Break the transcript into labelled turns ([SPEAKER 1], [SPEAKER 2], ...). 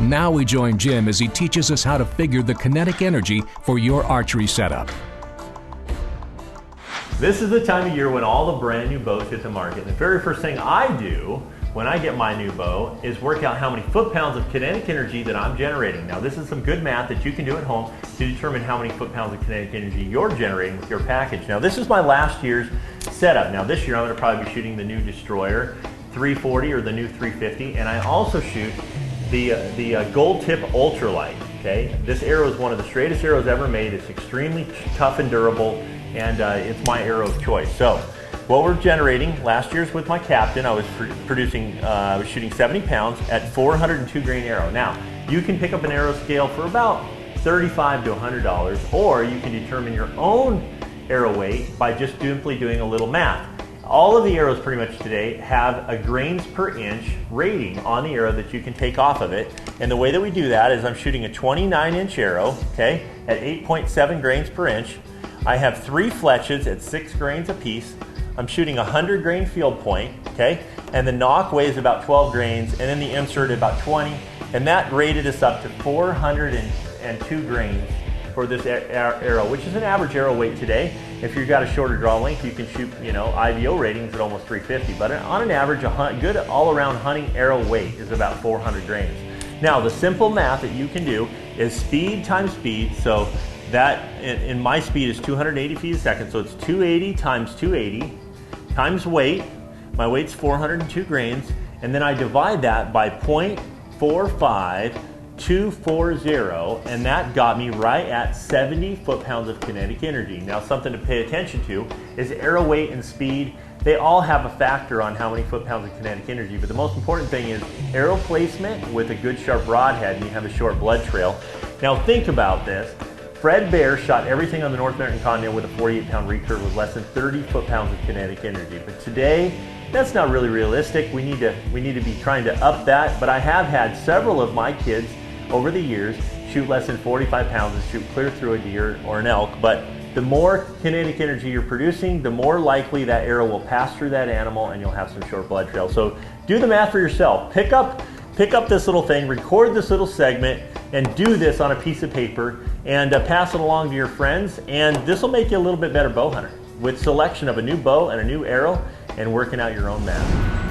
[SPEAKER 1] Now we join Jim as he teaches us how to figure the kinetic energy for your archery setup.
[SPEAKER 2] This is the time of year when all the brand new bows hit the market. And the very first thing I do when I get my new bow is work out how many foot-pounds of kinetic energy that I'm generating. Now this is some good math that you can do at home to determine how many foot-pounds of kinetic energy you're generating with your package. Now this is my last year's setup. Now this year I'm going to probably be shooting the new Destroyer 340 or the new 350, and I also shoot the Gold Tip Ultralight. Okay, this arrow is one of the straightest arrows ever made. It's extremely tough and durable, and it's my arrow of choice. So what we're generating last year's with my Captain, I was shooting 70 pounds at 402 grain arrow. Now you can pick up an arrow scale for about $35 to $100, or you can determine your own arrow weight by just simply doing a little math. All of the arrows pretty much today have a grains per inch rating on the arrow that you can take off of it. And the way that we do that is I'm shooting a 29-inch arrow, okay, at 8.7 grains per inch. I have 3 fletches at 6 grains apiece. I'm shooting a 100 grain field point, okay, and the nock weighs about 12 grains, and then the insert about 20, and that rated us up to 402 grains for this arrow, which is an average arrow weight today. If you've got a shorter draw length, you can shoot, IVO ratings at almost 350, but on an average, a good all-around hunting arrow weight is about 400 grains. Now, the simple math that you can do is speed times speed. So that, in my speed, is 280 feet a second, so it's 280 times 280 times weight. My weight's 402 grains, and then I divide that by 0.45240, and that got me right at 70 foot-pounds of kinetic energy. Now, something to pay attention to is arrow weight and speed. They all have a factor on how many foot-pounds of kinetic energy, but the most important thing is arrow placement with a good sharp broadhead, and you have a short blood trail. Now think about this. Fred Bear shot everything on the North American continent with a 48-pound recurve with less than 30 foot-pounds of kinetic energy. But today, that's not really realistic. We need to be trying to up that, but I have had several of my kids over the years shoot less than 45 pounds and shoot clear through a deer or an elk. But the more kinetic energy you're producing, the more likely that arrow will pass through that animal and you'll have some short blood trail. So do the math for yourself. Pick up this little thing, record this little segment, and do this on a piece of paper and pass it along to your friends, and this will make you a little bit better bow hunter with selection of a new bow and a new arrow and working out your own math.